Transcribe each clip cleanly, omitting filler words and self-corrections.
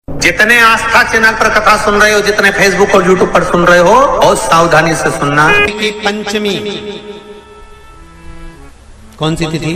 जितने आस्था चैनल पर कथा सुन रहे हो, जितने फेसबुक और यूट्यूब पर सुन रहे हो, बहुत सावधानी से सुनना कि पंचमी कौन सी तिथि?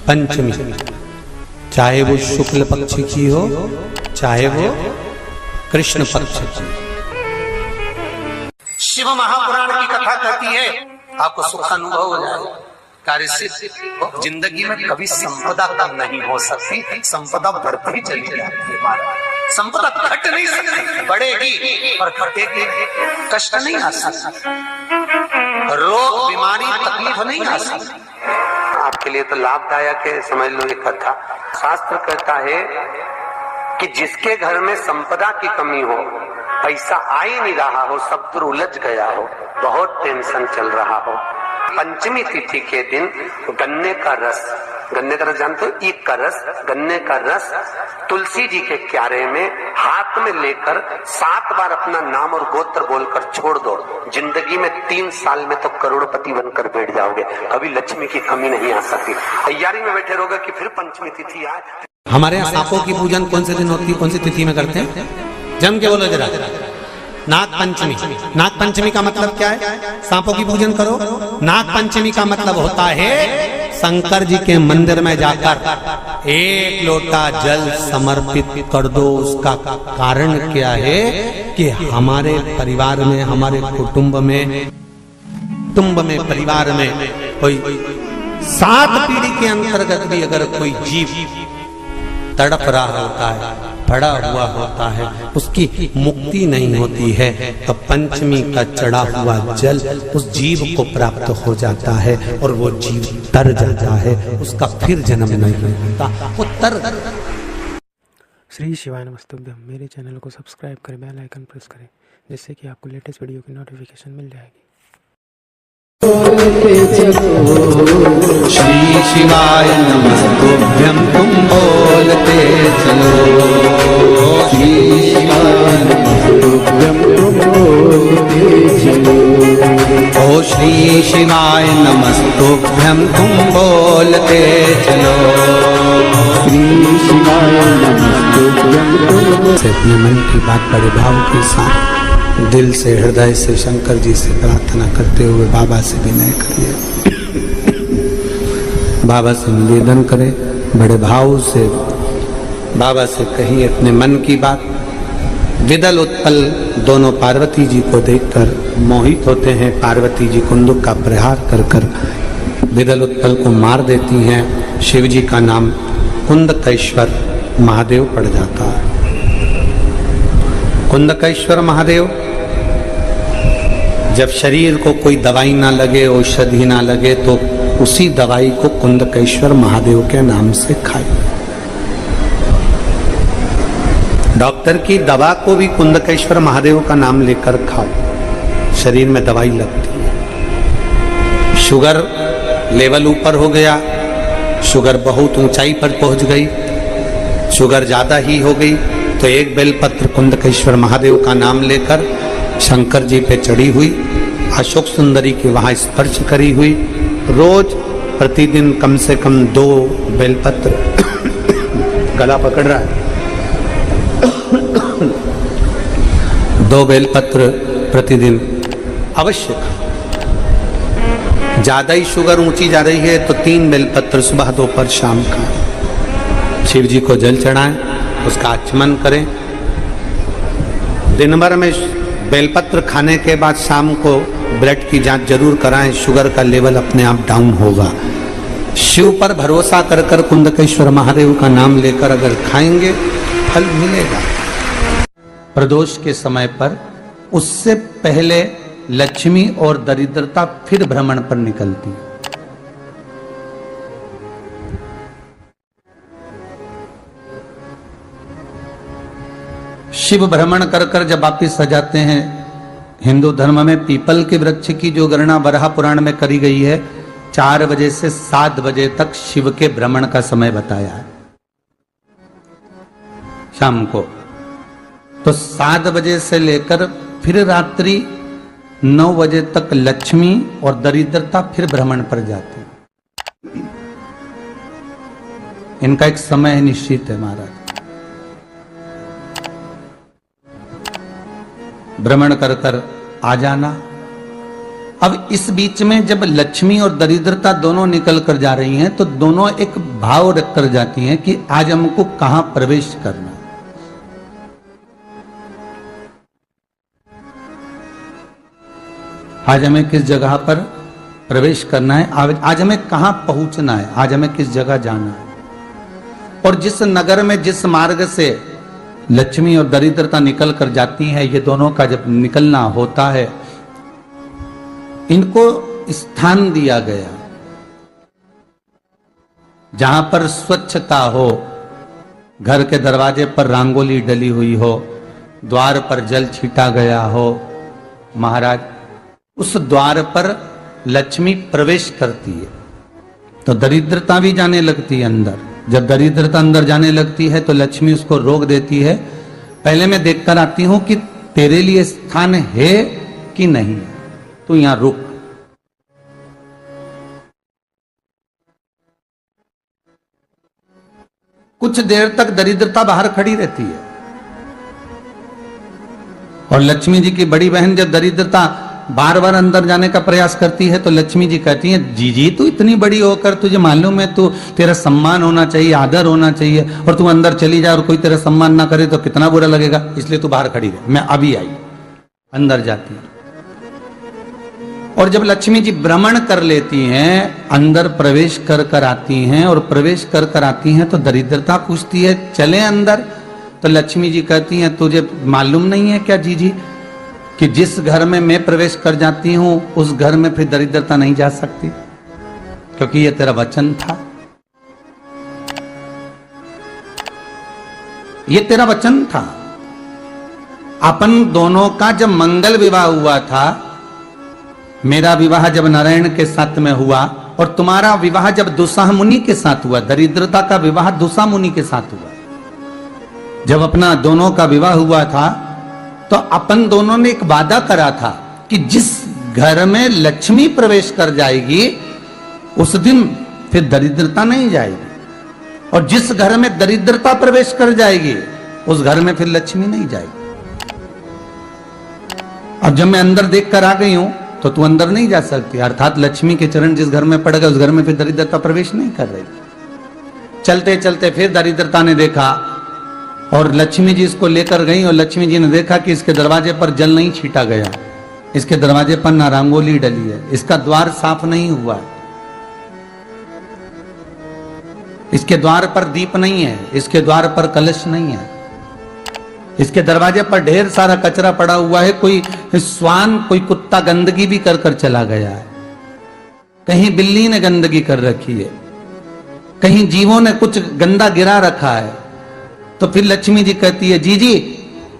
पंचमी, चाहे वो शुक्ल पक्ष की हो, चाहे वो कृष्ण पक्ष की। शिव महापुराण की कथा कहती है आपको सुख अनुभव हो जाएगा, कार्य सिद्ध। जिंदगी में कभी संपदा कम नहीं हो सकती, संपदा बढ़ती चली जाती है। संपदा घट नहीं सकती, बढ़ेगी और घटेगी, कष्ट नहीं आ सकता, रोग बीमारी तकलीफ नहीं आ सकती। आपके लिए तो लाभदायक है, समझ लो ये कथा। शास्त्र कहता है कि जिसके घर में संपदा की कमी हो, पैसा आ ही नहीं रहा हो, सब दूर उलझ गया हो, बहुत टेंशन चल रहा हो, पंचमी तिथि के दिन गन्ने का रस जानते हो, ईख का रस, गन्ने का रस तुलसी जी के क्यारे में हाथ में लेकर 7 बार अपना नाम और गोत्र बोलकर छोड़ दो, जिंदगी में 3 साल में तो करोड़पति बनकर बैठ जाओगे, कभी लक्ष्मी की कमी नहीं आ सकती। तैयारी में बैठे रहोगे कि फिर पंचमी तिथि आए। हमारे यहाँ सांपों की पूजन कौन से दिन होती है, कौन सी तिथि में करते हैं? जम के बोलो जरा। नाग पंचमी। नाग पंचमी का मतलब क्या है? सांपों की पूजन करो। नाग पंचमी का मतलब होता है शंकर जी के मंदिर में जाकर 1 लोटा जल समर्पित कर दो। उसका कारण क्या है कि हमारे परिवार में, हमारे कुटुंब में, परिवार में कोई 7 पीढ़ी के अंतर्गत भी अगर कोई जीव तड़प रहा होता है, पड़ा हुआ होता है, उसकी मुक्ति नहीं होती है, तो पंचमी का चढ़ा हुआ जल उस जीव को प्राप्त हो जाता है और वो जीव तर जाता है, उसका फिर जन्म नहीं होता, वो तर। श्री शिवाय नमस्तुभ्यम। मेरे चैनल को सब्सक्राइब करें, बेल आइकन प्रेस करें, जिससे कि आपको लेटेस्ट वीडियो की नोटिफिकेशन मिल जाएगी। श्री शिवाय नमस्तुभ्यं तुम बोलते चलो, श्री शिवाय नमस्तुभ्यं तुम बोलते चलो, ओ श्री शिवाय नमस्तुभ्यं तुम बोलते चलो, श्री शिवाय नमस्तुभ्यं तुम। से अपने मन की बात बड़े भाव के साथ दिल से, हृदय से शंकर जी से प्रार्थना करते हुए बाबा से विनय करिए, बाबा से निवेदन करें, बड़े भाव से बाबा से कहिए अपने मन की बात। विदल उत्पल दोनों पार्वती जी को देखकर मोहित होते हैं। पार्वती जी कुंदुक का प्रहार कर कर विदल उत्पल को मार देती हैं। शिव जी का नाम कुंदकेश्वर महादेव पड़ जाता है। कुंदकेश्वर महादेव, जब शरीर को कोई दवाई ना लगे, औषधि ना लगे, तो उसी दवाई को कुंदकेश्वर महादेव के नाम से खाए। डॉक्टर की दवा को भी कुंदकेश्वर महादेव का नाम लेकर खाओ, शरीर में दवाई लगती है। शुगर लेवल ऊपर हो गया, शुगर बहुत ऊंचाई पर पहुंच गई, शुगर ज्यादा ही हो गई, तो एक बेलपत्र कुंदकेश्वर महादेव का नाम लेकर शंकर जी पे चढ़ी हुई, अशोक सुंदरी के वहां स्पर्श करी हुई, रोज प्रतिदिन कम से कम 2 बेलपत्र गला पकड़ रहा है, 2 बेलपत्र प्रतिदिन अवश्य। ज्यादा ही शुगर ऊंची जा रही है तो 3 बेलपत्र सुबह, दोपहर, शाम का शिव जी को जल चढ़ाएं, उसका आचमन करें। दिन भर में बेलपत्र खाने के बाद शाम को ब्लड की जांच जरूर कराएं, शुगर का लेवल अपने आप डाउन होगा। शिव पर भरोसा कर कर कुंदकेश्वर महादेव का नाम लेकर अगर खाएंगे फल मिलेगा। प्रदोष के समय पर, उससे पहले लक्ष्मी और दरिद्रता फिर भ्रमण पर निकलती। शिव भ्रमण कर कर जब वापिस आ जाते हैं, हिंदू धर्म में पीपल के वृक्ष की जो गणना वराह पुराण में करी गई है, 4 बजे से 7 बजे तक शिव के भ्रमण का समय बताया है शाम को। तो 7 बजे से लेकर फिर रात्रि 9 बजे तक लक्ष्मी और दरिद्रता फिर भ्रमण पर जाती। इनका एक समय निश्चित है महाराज। भ्रमण कर कर आ जाना। अब इस बीच में जब लक्ष्मी और दरिद्रता दोनों निकल कर जा रही हैं तो दोनों एक भाव रख कर जाती हैं कि आज हमको कहां प्रवेश करना है। आज हमें किस जगह पर प्रवेश करना है, आज हमें कहां पहुंचना है, आज हमें किस जगह जाना है। और जिस नगर में जिस मार्ग से लक्ष्मी और दरिद्रता निकल कर जाती हैं, ये दोनों का जब निकलना होता है, इनको स्थान दिया गया जहां पर स्वच्छता हो, घर के दरवाजे पर रंगोली डली हुई हो, द्वार पर जल छीटा गया हो। महाराज, उस द्वार पर लक्ष्मी प्रवेश करती है तो दरिद्रता भी जाने लगती है अंदर। जब दरिद्रता अंदर जाने लगती है तो लक्ष्मी उसको रोक देती है, पहले मैं देखकर आती हूं कि तेरे लिए स्थान है कि नहीं, तू यहां रुक। कुछ देर तक दरिद्रता बाहर खड़ी रहती है और लक्ष्मी जी की बड़ी बहन जब दरिद्रता बार बार अंदर जाने का प्रयास करती है तो लक्ष्मी जी कहती हैं, जीजी तू इतनी बड़ी होकर तुझे मालूम है तू तेरा सम्मान होना चाहिए, आदर होना चाहिए, और तू अंदर चली जाए और कोई तेरा सम्मान ना करे तो कितना बुरा लगेगा, इसलिए तू बाहर खड़ी रहे, मैं अभी आई। अंदर जाती है और जब लक्ष्मी जी भ्रमण कर लेती हैं, अंदर प्रवेश कर कर आती हैं और प्रवेश कर कर आती हैं तो दरिद्रता पूछती है चले अंदर। तो लक्ष्मी जी कहती हैं, तुझे मालूम नहीं है क्या जीजी कि जिस घर में मैं प्रवेश कर जाती हूं उस घर में फिर दरिद्रता नहीं जा सकती, क्योंकि ये तेरा वचन था, ये तेरा वचन था। अपन दोनों का जब मंगल विवाह हुआ था, मेरा विवाह जब नारायण के साथ में हुआ और तुम्हारा विवाह जब दुस्साह मुनि के साथ हुआ, दरिद्रता का विवाह दुस्साह मुनि के साथ हुआ। जब अपना दोनों का विवाह हुआ था तो अपन दोनों ने एक वादा करा था कि जिस घर में लक्ष्मी प्रवेश कर जाएगी उस दिन फिर दरिद्रता नहीं जाएगी, और जिस घर में दरिद्रता प्रवेश कर जाएगी उस घर में फिर लक्ष्मी नहीं जाएगी। अब जब मैं अंदर देख कर आ गई हूं तो तू अंदर नहीं जा सकती, अर्थात लक्ष्मी के चरण जिस घर में पड़ गए उस घर में फिर दरिद्रता प्रवेश नहीं कर रही। चलते चलते फिर दरिद्रता ने देखा और लक्ष्मी जी इसको लेकर गई और लक्ष्मी जी ने देखा कि इसके दरवाजे पर जल नहीं छीटा गया, इसके दरवाजे पर ना रंगोली डली है, इसका द्वार साफ नहीं हुआ है, इसके द्वार पर दीप नहीं है, इसके द्वार पर कलश नहीं है, इसके दरवाजे पर ढेर सारा कचरा पड़ा हुआ है, कोई स्वान कोई कुत्ता गंदगी भी कर कर चला गया है, कहीं बिल्ली ने गंदगी कर रखी है, कहीं जीवों ने कुछ गंदा गिरा रखा है। तो फिर लक्ष्मी जी कहती है, जीजी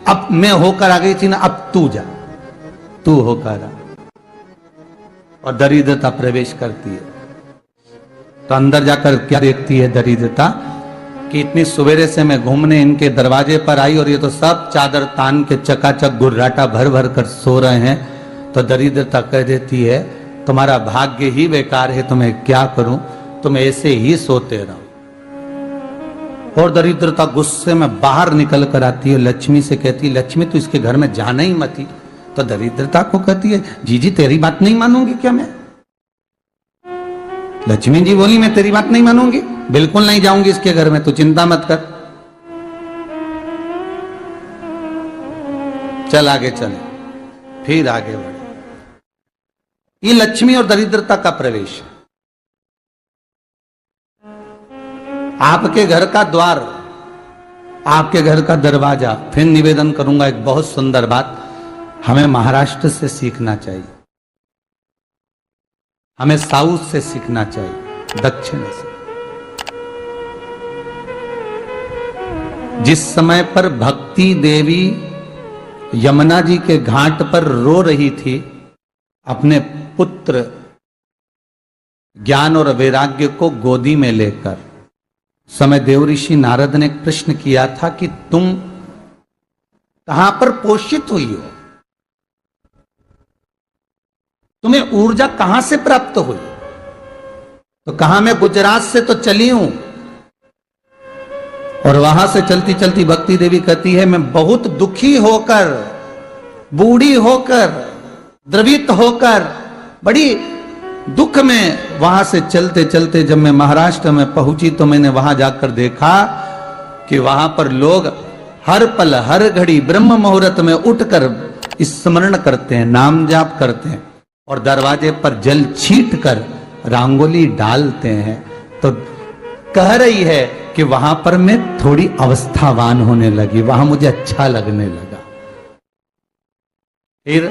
अब मैं होकर आ गई थी ना, अब तू जा, तू होकर आ। और दरिद्रता प्रवेश करती है तो अंदर जाकर क्या देखती है दरिद्रता कि इतनी सवेरे से मैं घूमने इनके दरवाजे पर आई और ये तो सब चादर तान के चकाचक गुर्राटा भर भर कर सो रहे हैं। तो दरिद्रता कह देती है, तुम्हारा भाग्य ही बेकार है, तुम्हें क्या करूं, तुम ऐसे ही सोते रहो। और दरिद्रता गुस्से में बाहर निकल कर आती है, लक्ष्मी से कहती है, लक्ष्मी तू इसके घर में जाना ही मत। तो दरिद्रता को कहती है, जीजी तेरी बात नहीं मानूंगी क्या मैं? लक्ष्मी जी बोली, मैं तेरी बात नहीं मानूंगी, बिल्कुल नहीं जाऊंगी इसके घर में, तू चिंता मत कर, चल आगे चले। फिर आगे बढ़े। ये लक्ष्मी और दरिद्रता का प्रवेश। आपके घर का द्वार, आपके घर का दरवाजा। फिर निवेदन करूंगा एक बहुत सुंदर बात, हमें महाराष्ट्र से सीखना चाहिए, हमें साउथ से सीखना चाहिए, दक्षिण से। जिस समय पर भक्ति देवी यमुना जी के घाट पर रो रही थी अपने पुत्र ज्ञान और वैराग्य को गोदी में लेकर, समय देवऋषि नारद ने प्रश्न किया था कि तुम कहां पर पोषित हुई हो, तुम्हें ऊर्जा कहां से प्राप्त हुई? तो कहा, मैं गुजरात से तो चली हूं। और वहां से चलती चलती भक्ति देवी कहती है, मैं बहुत दुखी होकर बूढ़ी होकर, द्रवित होकर, बड़ी दुख में वहां से चलते चलते जब मैं महाराष्ट्र में पहुंची तो मैंने वहां जाकर देखा कि वहां पर लोग हर पल हर घड़ी ब्रह्म मुहूर्त में उठकर स्मरण करते हैं, नाम जाप करते हैं और दरवाजे पर जल छीट कर रंगोली डालते हैं। तो कह रही है कि वहां पर मैं थोड़ी अवस्थावान होने लगी, वहां मुझे अच्छा लगने लगा। फिर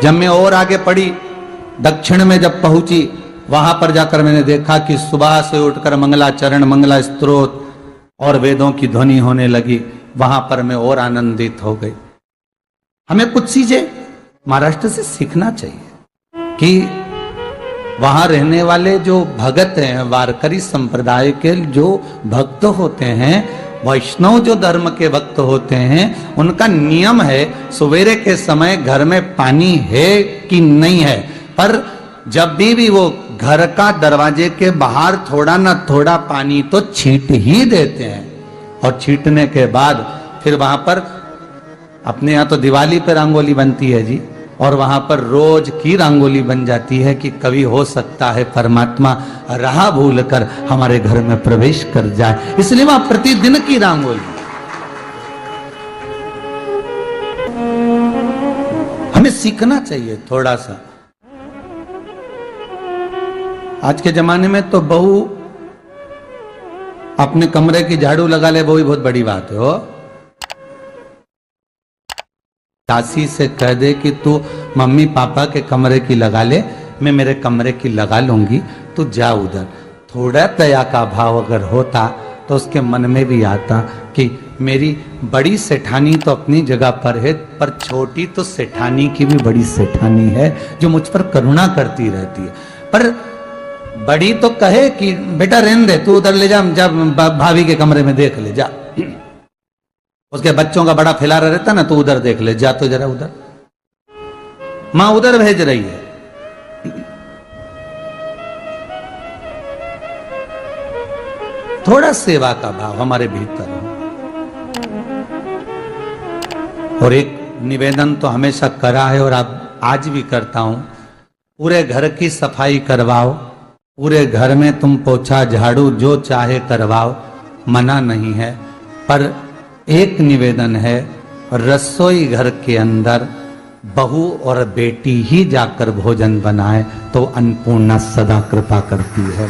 जब मैं और आगे पढ़ी, दक्षिण में जब पहुंची, वहां पर जाकर मैंने देखा कि सुबह से उठकर मंगलाचरण, मंगला स्तोत्र और वेदों की ध्वनि होने लगी। वहां पर मैं और आनंदित हो गई। हमें कुछ चीजें महाराष्ट्र से सीखना चाहिए कि वहां रहने वाले जो भगत हैं, वारकरी संप्रदाय के जो भक्त होते हैं, वैष्णव जो धर्म के भक्त होते हैं, उनका नियम है सवेरे के समय घर में पानी है कि नहीं है, पर जब भी वो घर का दरवाजे के बाहर थोड़ा ना थोड़ा पानी तो छींट ही देते हैं। और छींटने के बाद फिर वहां पर अपने यहाँ तो दिवाली पे रंगोली बनती है जी, और वहां पर रोज की रंगोली बन जाती है कि कभी हो सकता है परमात्मा राह भूल कर हमारे घर में प्रवेश कर जाए, इसलिए वहां प्रतिदिन की रंगोली। हमें सीखना चाहिए थोड़ा सा। आज के जमाने में तो बहू अपने कमरे की झाड़ू लगा ले, वो ही बहुत बड़ी बात है। हो दासी से कह दे कि तू मम्मी पापा के कमरे की लगा ले, मैं मेरे कमरे की लगा लूंगी, तू जा उधर। थोड़ा दया का भाव अगर होता तो उसके मन में भी आता कि मेरी बड़ी सेठानी तो अपनी जगह पर है, पर छोटी तो सेठानी की भी बड़ी सेठानी है जो मुझ पर करुणा करती रहती है। पर बड़ी तो कहे कि बेटा रहने दे, तू उधर ले जा, जब भाभी के कमरे में देख ले जा। उसके बच्चों का बड़ा फैलारा रहता ना, तो उधर देख ले, जा तो जरा उधर, मां उधर भेज रही है। थोड़ा सेवा का भाव हमारे भीतर हो। और एक निवेदन तो हमेशा करा है और अब आज भी करता हूं, पूरे घर की सफाई करवाओ, पूरे घर में तुम पोछा झाड़ू जो चाहे करवाओ, मना नहीं है। पर एक निवेदन है, रसोई घर के अंदर बहू और बेटी ही जाकर भोजन बनाए तो अन्नपूर्णा सदा कृपा करती है।